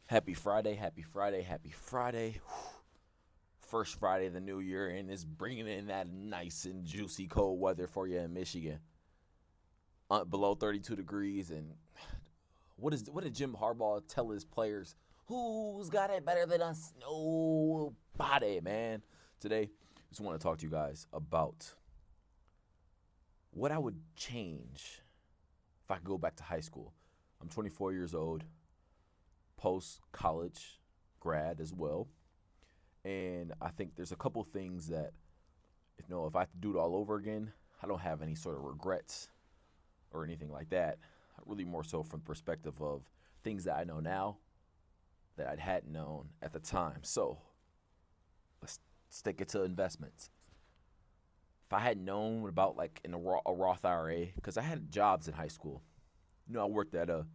Happy Friday, happy Friday, happy Friday. First Friday of the new year, and it's bringing in that nice and juicy cold weather for you in Michigan. Below 32 degrees. And what did Jim Harbaugh tell his players? Who's got it better than us? Nobody, man. Today, I just want to talk to you guys about what I would change if I could go back to high school. I'm 24 years old, post college grad as well. And I think there's a couple things that, if I have to do it all over again, I don't have any sort of regrets or anything like that. Really more so from the perspective of things that I know now that I hadn't known at the time. So let's stick it to investments. If I had known about like a Roth IRA, because I had jobs in high school. I worked at a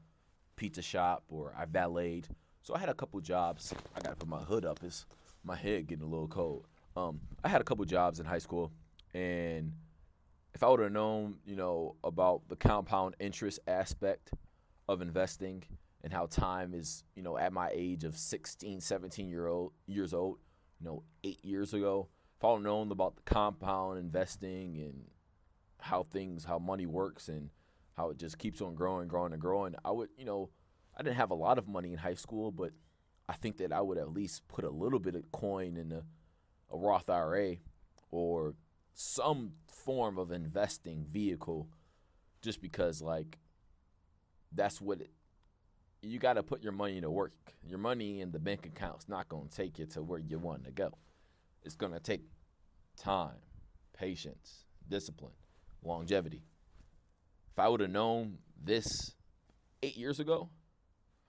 pizza shop or I valeted. So I had a couple jobs. I got to put my hood up. It's my head getting a little cold. I had a couple jobs in high school, and if I would have known, about the compound interest aspect of investing and how time is, at my age of 16, 17 years old, 8 years ago, if I would have known about the compound investing and how money works and how it just keeps on growing, growing, and growing, I didn't have a lot of money in high school, but I think that I would at least put a little bit of coin in a Roth IRA or some form of investing vehicle, just because like that's you got to put your money to work. Your money in the bank account's not going to take you to where you want to go. It's going to take time, patience, discipline, longevity. If I would have known this 8 years ago,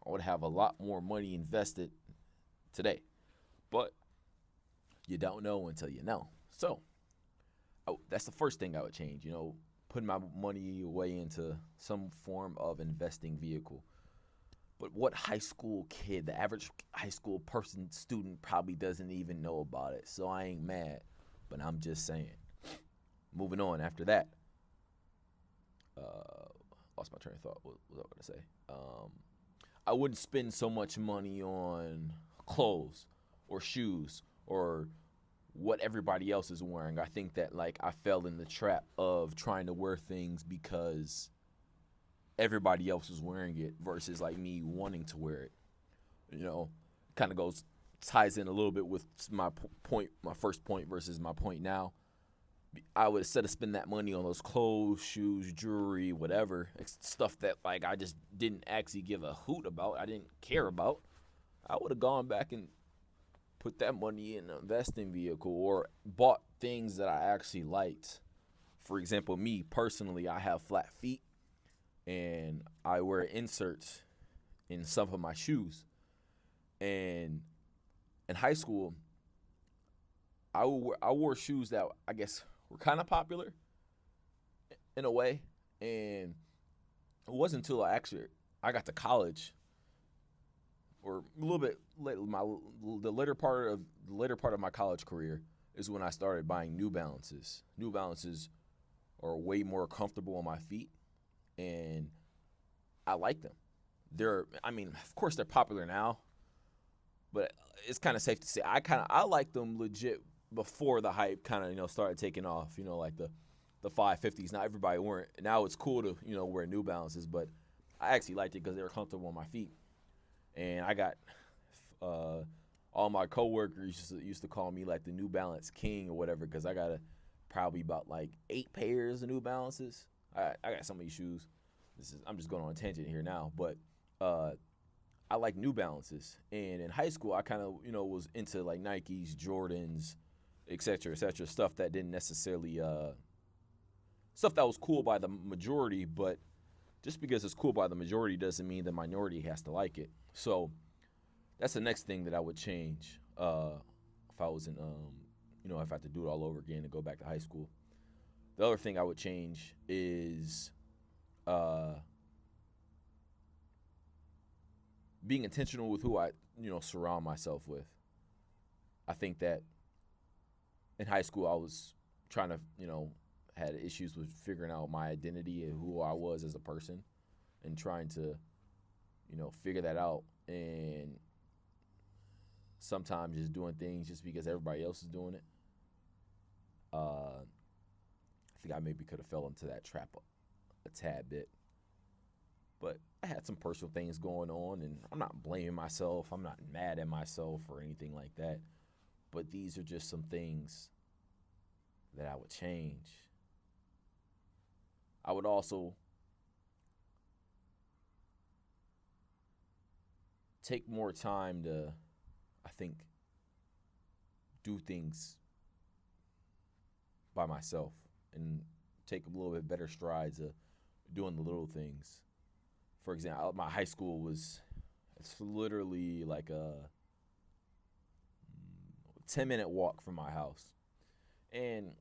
I would have a lot more money invested today. But you don't know until you know. So that's the first thing I would change, putting my money away into some form of investing vehicle. But what high school kid, the average high school student probably doesn't even know about it. So I ain't mad, but I'm just saying. Moving on after that. Lost my train of thought. What was I going to say? I wouldn't spend so much money on clothes or shoes or what everybody else is wearing. I think that like I fell in the trap of trying to wear things because everybody else was wearing it versus like me wanting to wear it. Kind of ties in a little bit with my first point versus my point now. I would, instead of spending that money on those clothes, shoes, jewelry, whatever, stuff that like I just didn't actually give a hoot about, I didn't care about, I would have gone back and put that money in an investing vehicle or bought things that I actually liked. For example, me personally, I have flat feet and I wear inserts in some of my shoes. And in high school, I wore shoes that I guess were kind of popular in a way, and it wasn't until I got to college or a little bit late, the later part of my college career is when I started buying New Balances. New Balances are way more comfortable on my feet, and I like them. Of course, they're popular now, but it's kind of safe to say I like them legit before the hype kind of started taking off. Like the 550s. Not everybody weren't. Now it's cool to wear New Balances, but I actually liked it because they were comfortable on my feet. And I got all my coworkers used to call me like the New Balance King or whatever because I got probably about like 8 pairs of New Balances. I got so many shoes. I'm just going on a tangent here now, but I like New Balances. And in high school, I kind of was into like Nikes, Jordans, et cetera, stuff that didn't necessarily stuff that was cool by the majority, but just because it's cool by the majority doesn't mean the minority has to like it. So that's the next thing that I would change if I was in, if I had to do it all over again and go back to high school. The other thing I would change is being intentional with who I, surround myself with. I think that in high school I was trying to, had issues with figuring out my identity and who I was as a person and trying to, figure that out. And sometimes just doing things just because everybody else is doing it. I think I maybe could have fell into that trap a tad bit. But I had some personal things going on, and I'm not blaming myself. I'm not mad at myself or anything like that. But these are just some things that I would change. I would also take more time to, I think, do things by myself and take a little bit better strides of doing the little things. For example, my high school it's literally like a 10-minute walk from my house. And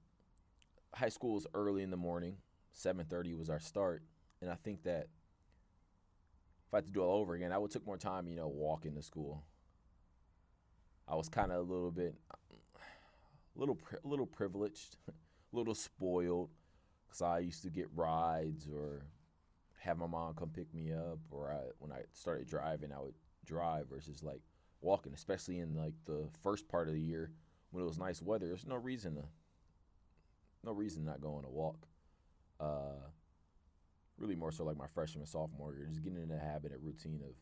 high school was early in the morning. 7:30 was our start. And I think that if I had to do it all over again, I would take more time, walking to school. I was kind of a little privileged, a little spoiled, because I used to get rides or have my mom come pick me up, or when I started driving, I would drive versus like walking, especially in like the first part of the year when it was nice weather. There's no reason not going to walk. Really more so like my freshman, sophomore year, just getting in the habit, a routine of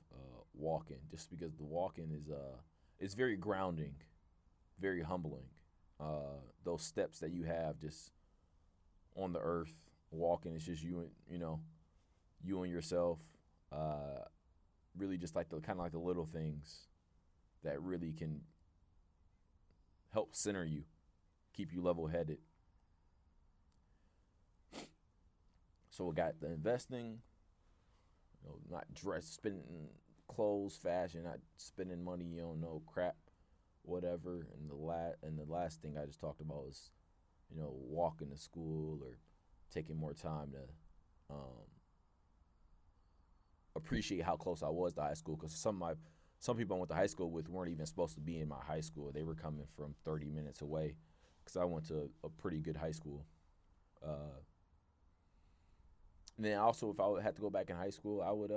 walking, just because the walking is very grounding, very humbling. Those steps that you have just on the earth, walking, it's just you and yourself. Really just like the kind of like the little things that really can help center you, keep you level headed. So we got the investing, not spending clothes, fashion, not spending money you don't know, crap, whatever. And the last thing I just talked about was, walking to school or taking more time to appreciate how close I was to high school, because some people I went to high school with weren't even supposed to be in my high school. They were coming from 30 minutes away, because I went to a pretty good high school. And then also, if I had to go back in high school, I would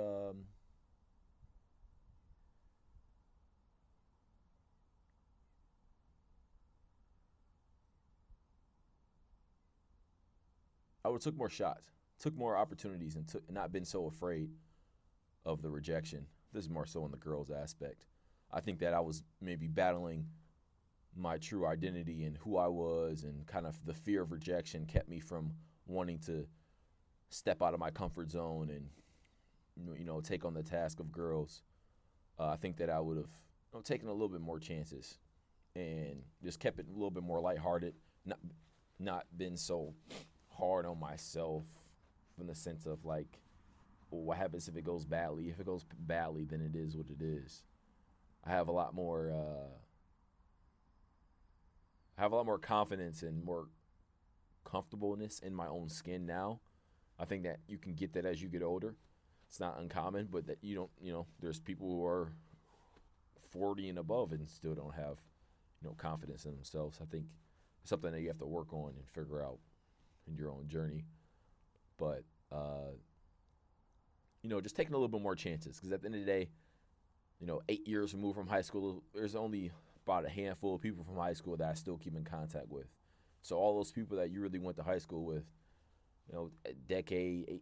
took more shots, took more opportunities, and not been so afraid of the rejection. This is more so in the girls aspect. I think that I was maybe battling my true identity and who I was, and kind of the fear of rejection kept me from wanting to step out of my comfort zone and take on the task of girls. I think that I would have taken a little bit more chances and just kept it a little bit more lighthearted, not been so hard on myself, from the sense of like, well, what happens if it goes badly? If it goes badly, then it is what it is. I have a lot more confidence and more comfortableness in my own skin now. I think that you can get that as you get older. It's not uncommon, but that you don't, there's people who are 40 and above and still don't have, confidence in themselves. I think it's something that you have to work on and figure out in your own journey. But, just taking a little bit more chances, because at the end of the day, 8 years removed from high school, there's only about a handful of people from high school that I still keep in contact with. So all those people that you really went to high school with, a decade,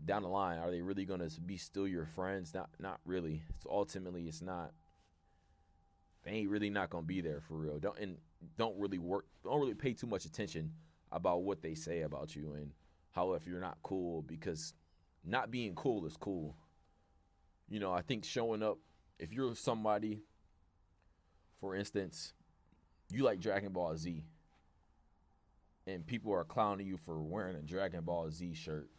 down the line, are they really going to be still your friends? Not really. It's not. They ain't really not going to be there for real. Don't really pay too much attention about what they say about you and how if you're not cool, because not being cool is cool. I think showing up, if you're somebody, for instance, you like Dragon Ball Z, and people are clowning you for wearing a Dragon Ball Z shirt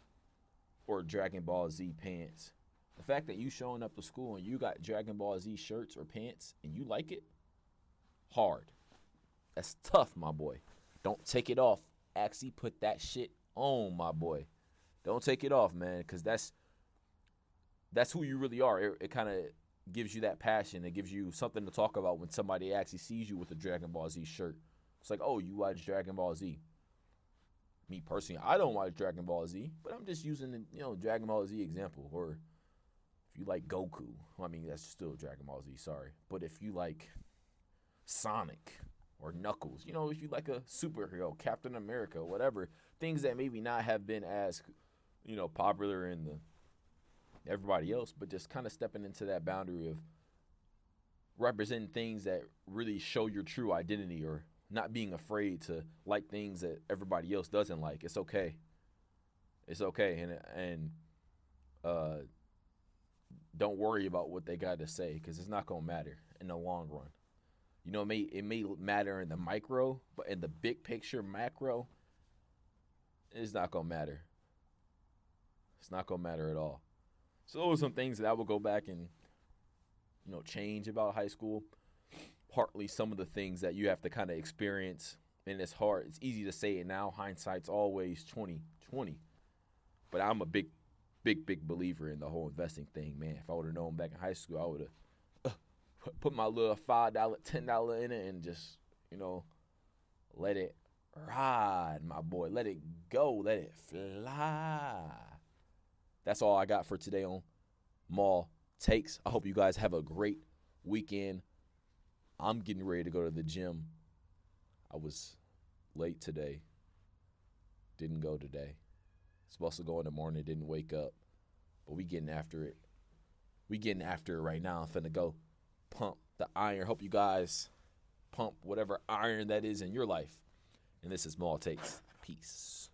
or Dragon Ball Z pants. The fact that you showing up to school and you got Dragon Ball Z shirts or pants and you like it, hard. That's tough, my boy. Don't take it off. Actually put that shit on, my boy. Don't take it off, man, because that's who you really are. It kind of gives you that passion. It gives you something to talk about when somebody actually sees you with a Dragon Ball Z shirt. It's like, oh, you watch Dragon Ball Z. Me personally, I don't watch Dragon Ball Z, but I'm just using the Dragon Ball Z example. Or if you like Goku, that's still Dragon Ball Z, sorry. But if you like Sonic or Knuckles. You know, if you like a superhero, Captain America, whatever, things that maybe not have been as, popular in the everybody else, but just kind of stepping into that boundary of representing things that really show your true identity, or not being afraid to like things that everybody else doesn't like. It's okay. It's okay, and uh, don't worry about what they got to say, because it's not gonna matter in the long run. It may matter in the micro, but in the big picture, macro, it's not gonna matter. It's not gonna matter at all. So those are some things that I would go back and change about high school. Partly some of the things that you have to kind of experience, and it's hard. It's easy to say it now. Hindsight's always 2020, but I'm a big, big, big believer in the whole investing thing, man. If I would have known back in high school, I would have put my little $5, $10 in it, and just let it ride, my boy. Let it go. Let it fly. That's all I got for today on Mall Takes. I hope you guys have a great weekend. I'm getting ready to go to the gym. I was late today. Didn't go today. Supposed to go in the morning, didn't wake up. But we getting after it. We getting after it right now. I'm finna go pump the iron. Hope you guys pump whatever iron that is in your life. And this is Mall Takes. Peace.